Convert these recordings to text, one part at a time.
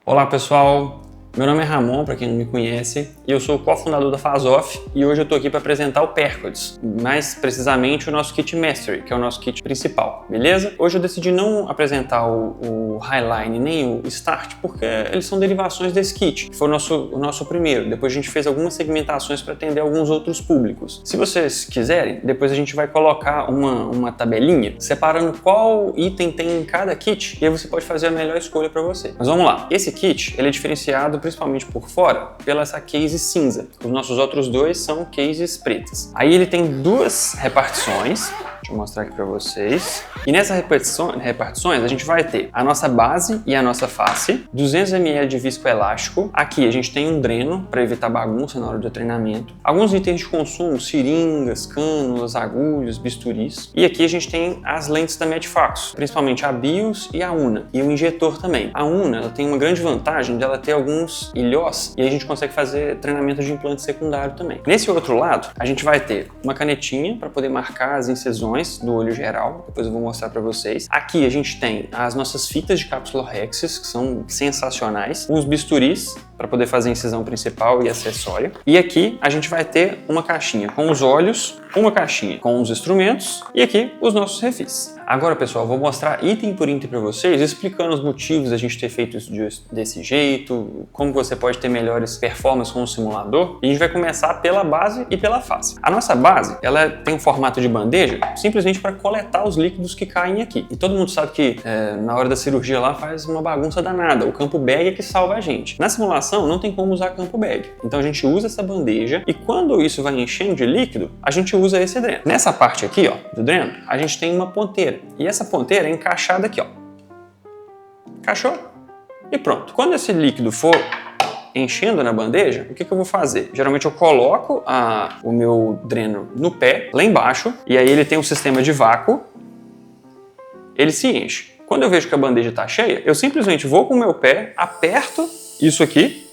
Olá pessoal, meu nome é Ramon, para quem não me conhece, e eu sou o cofundador da Fazoff e hoje eu estou aqui para apresentar o Percodes, mais precisamente o nosso kit Mastery, que é o nosso kit principal, beleza? Hoje eu decidi não apresentar o Highline nem o Start, porque eles são derivações desse kit, que foi o nosso primeiro. Depois a gente fez algumas segmentações para atender alguns outros públicos. Se vocês quiserem, depois a gente vai colocar uma tabelinha separando qual item tem em cada kit e aí você pode fazer a melhor escolha para você. Mas vamos lá, esse kit ele é diferenciado principalmente por fora pela essa case cinza. Os nossos outros dois são cases pretas. Aí ele tem duas repartições. Deixa eu mostrar aqui para vocês. E nessas repartições a gente vai ter a nossa base e a nossa face, 200 ml de viscoelástico. Aqui a gente tem um dreno para evitar bagunça na hora do treinamento. Alguns itens de consumo, seringas, cânulas, agulhas, bisturis. E aqui a gente tem as lentes da Medfax, principalmente a BIOS e a UNA. E o injetor também. A UNA ela tem uma grande vantagem de ela ter alguns ilhós e aí a gente consegue fazer treinamento de implante secundário também. Nesse outro lado, a gente vai ter uma canetinha para poder marcar as incisões do olho geral, depois eu vou mostrar para vocês. Aqui a gente tem as nossas fitas de cápsula Rexis, que são sensacionais, uns bisturis para poder fazer a incisão principal e acessória. E aqui a gente vai ter uma caixinha com os olhos, uma caixinha com os instrumentos e aqui os nossos refis. Agora, pessoal, vou mostrar item por item para vocês, explicando os motivos da gente ter feito isso desse jeito, como você pode ter melhores performances com o simulador. E a gente vai começar pela base e pela face. A nossa base, ela tem um formato de bandeja simplesmente para coletar os líquidos que caem aqui. E todo mundo sabe que na hora da cirurgia lá faz uma bagunça danada. O campo bag é que salva a gente. Na simulação não tem como usar campo bag. Então a gente usa essa bandeja e quando isso vai enchendo de líquido, a gente usa esse dreno. Nessa parte aqui, ó, do dreno, a gente tem uma ponteira. E essa ponteira é encaixada aqui, ó. Encaixou? E pronto. Quando esse líquido for enchendo na bandeja, o que eu vou fazer? Geralmente eu coloco o meu dreno no pé, lá embaixo, e aí ele tem um sistema de vácuo, ele se enche. Quando eu vejo que a bandeja está cheia, eu simplesmente vou com o meu pé, aperto isso aqui,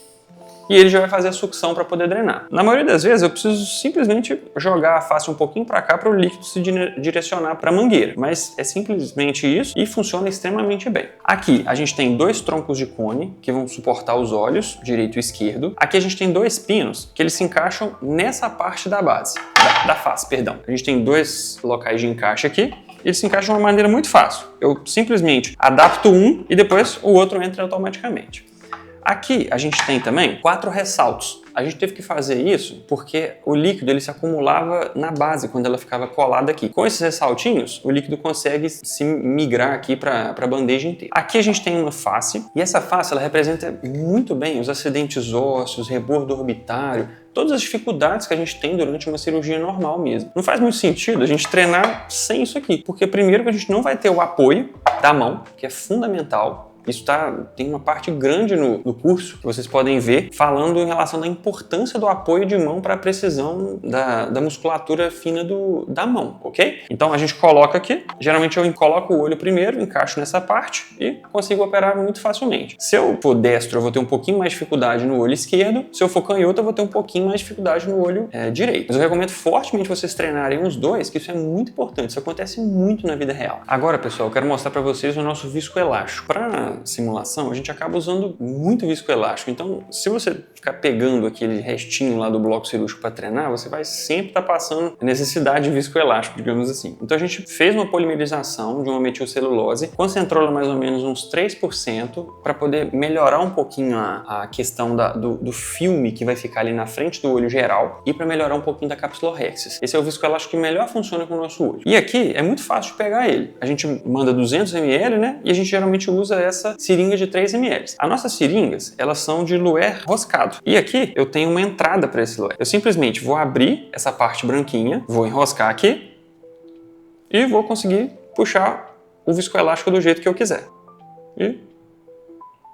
e ele já vai fazer a sucção para poder drenar. Na maioria das vezes eu preciso simplesmente jogar a face um pouquinho para cá para o líquido se direcionar para a mangueira, mas é simplesmente isso e funciona extremamente bem. Aqui a gente tem dois troncos de cone que vão suportar os olhos, direito e esquerdo. Aqui a gente tem dois pinos que eles se encaixam nessa parte da base, da face, perdão. A gente tem dois locais de encaixe aqui. Eles se encaixam de uma maneira muito fácil. Eu simplesmente adapto um e depois o outro entra automaticamente. Aqui a gente tem também 4 ressaltos. A gente teve que fazer isso porque o líquido ele se acumulava na base quando ela ficava colada aqui. Com esses ressaltinhos, o líquido consegue se migrar aqui para a bandeja inteira. Aqui a gente tem uma face e essa face ela representa muito bem os acidentes ósseos, rebordo orbitário, todas as dificuldades que a gente tem durante uma cirurgia normal mesmo. Não faz muito sentido a gente treinar sem isso aqui, porque primeiro que a gente não vai ter o apoio da mão, que é fundamental. Isso tem uma parte grande no curso que vocês podem ver falando em relação da importância do apoio de mão para a precisão da musculatura fina da mão, ok? Então a gente coloca aqui, geralmente eu coloco o olho primeiro, encaixo nessa parte e consigo operar muito facilmente. Se eu for destro, eu vou ter um pouquinho mais de dificuldade no olho esquerdo, se eu for canhoto, eu vou ter um pouquinho mais de dificuldade no olho direito. Mas eu recomendo fortemente vocês treinarem os dois, que isso é muito importante, isso acontece muito na vida real. Agora, pessoal, eu quero mostrar para vocês o nosso viscoelástico. Para simulação, a gente acaba usando muito viscoelástico. Então, se você ficar pegando aquele restinho lá do bloco cirúrgico para treinar, você vai sempre estar passando necessidade de viscoelástico, digamos assim. Então, a gente fez uma polimerização de uma metilcelulose, concentrou ela mais ou menos uns 3% para poder melhorar um pouquinho a questão do filme que vai ficar ali na frente do olho geral e para melhorar um pouquinho da cápsula Rexis. Esse é o viscoelástico que melhor funciona com o nosso olho. E aqui é muito fácil de pegar ele. A gente manda 200 ml, né? E a gente geralmente usa essa seringa de 3 ml. As nossas seringas, elas são de luer roscado. E aqui eu tenho uma entrada para esse luer. Eu simplesmente vou abrir essa parte branquinha, vou enroscar aqui e vou conseguir puxar o viscoelástico do jeito que eu quiser. E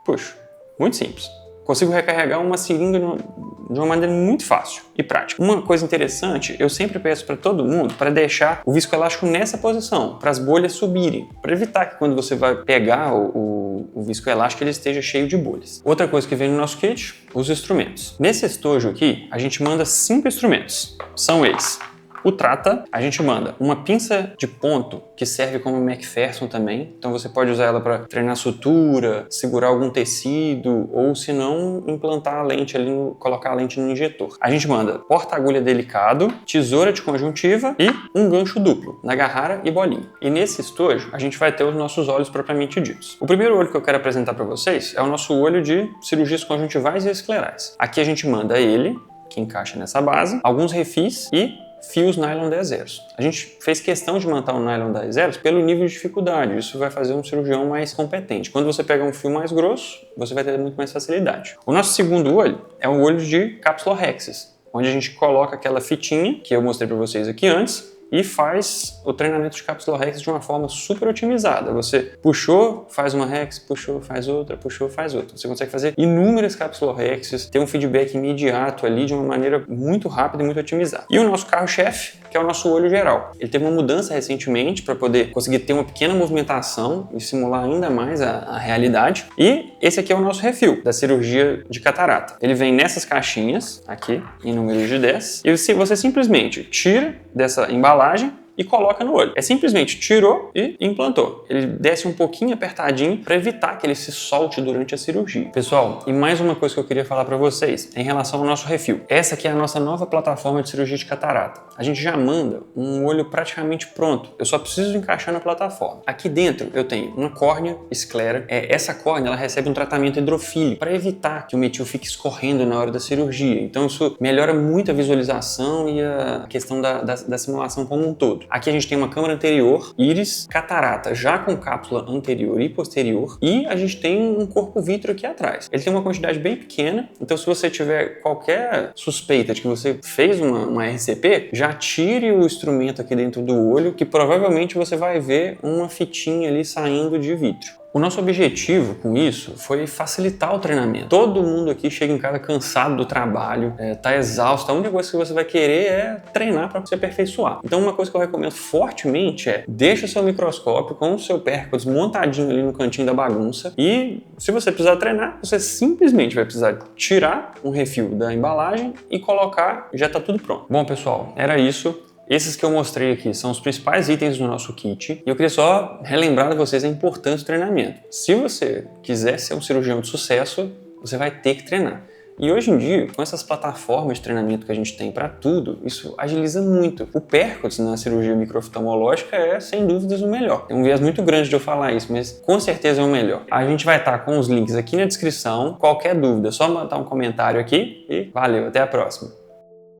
puxo. Muito simples. Consigo recarregar uma seringa de uma maneira muito fácil e prática. Uma coisa interessante, eu sempre peço para todo mundo para deixar o viscoelástico nessa posição, para as bolhas subirem, para evitar que quando você vai pegar o viscoelástico ele esteja cheio de bolhas. Outra coisa que vem no nosso kit, os instrumentos. Nesse estojo aqui, a gente manda 5 instrumentos. São eles: O Trata, a gente manda uma pinça de ponto que serve como McPherson também. Então você pode usar ela para treinar sutura, segurar algum tecido ou, se não, implantar a lente ali, colocar a lente no injetor. A gente manda porta-agulha delicado, tesoura de conjuntiva e um gancho duplo, Nagahara e bolinha. E nesse estojo, a gente vai ter os nossos olhos propriamente ditos. O primeiro olho que eu quero apresentar para vocês é o nosso olho de cirurgias conjuntivais e esclerais. Aqui a gente manda ele, que encaixa nessa base, alguns refis e fios nylon 10 zeros. A gente fez questão de montar o nylon 10 zeros pelo nível de dificuldade. Isso vai fazer um cirurgião mais competente. Quando você pega um fio mais grosso, você vai ter muito mais facilidade. O nosso segundo olho é um olho de capsulorhexis, onde a gente coloca aquela fitinha que eu mostrei para vocês aqui antes e faz o treinamento de capsulorhexis de uma forma super otimizada. Você puxou, faz uma hex, puxou, faz outra, puxou, faz outra. Você consegue fazer inúmeras capsulorhexis, ter um feedback imediato ali de uma maneira muito rápida e muito otimizada. E o nosso carro-chefe, que é o nosso olho geral. Ele teve uma mudança recentemente para poder conseguir ter uma pequena movimentação e simular ainda mais a realidade. E esse aqui é o nosso refil da cirurgia de catarata. Ele vem nessas caixinhas, aqui, em número de 10. E você simplesmente tira dessa embalagem e coloca no olho. É simplesmente tirou e implantou. Ele desce um pouquinho apertadinho para evitar que ele se solte durante a cirurgia. Pessoal, e mais uma coisa que eu queria falar para vocês em relação ao nosso refil. Essa aqui é a nossa nova plataforma de cirurgia de catarata. A gente já manda um olho praticamente pronto. Eu só preciso encaixar na plataforma. Aqui dentro eu tenho uma córnea esclera. Essa córnea ela recebe um tratamento hidrofílico para evitar que o metil fique escorrendo na hora da cirurgia. Então isso melhora muito a visualização e a questão da simulação como um todo. Aqui a gente tem uma câmara anterior, íris, catarata já com cápsula anterior e posterior, e a gente tem um corpo vítreo aqui atrás. Ele tem uma quantidade bem pequena, então se você tiver qualquer suspeita de que você fez uma RCP, já tire o instrumento aqui dentro do olho, que provavelmente você vai ver uma fitinha ali saindo de vítreo. O nosso objetivo com isso foi facilitar o treinamento. Todo mundo aqui chega em casa cansado do trabalho, tá exausto. A única coisa que você vai querer é treinar para se aperfeiçoar. Então uma coisa que eu recomendo fortemente é deixa o seu microscópio com o seu pércoles montadinho ali no cantinho da bagunça e se você precisar treinar, você simplesmente vai precisar tirar um refil da embalagem e colocar, já tá tudo pronto. Bom pessoal, era isso. Esses que eu mostrei aqui são os principais itens do nosso kit e eu queria só relembrar a vocês a importância do treinamento. Se você quiser ser um cirurgião de sucesso, você vai ter que treinar. E hoje em dia, com essas plataformas de treinamento que a gente tem para tudo, isso agiliza muito. O pércoles na cirurgia microoftalmológica é, sem dúvidas, o melhor. Tem um viés muito grande de eu falar isso, mas com certeza é o melhor. A gente vai estar com os links aqui na descrição. Qualquer dúvida, é só mandar um comentário aqui e valeu, até a próxima.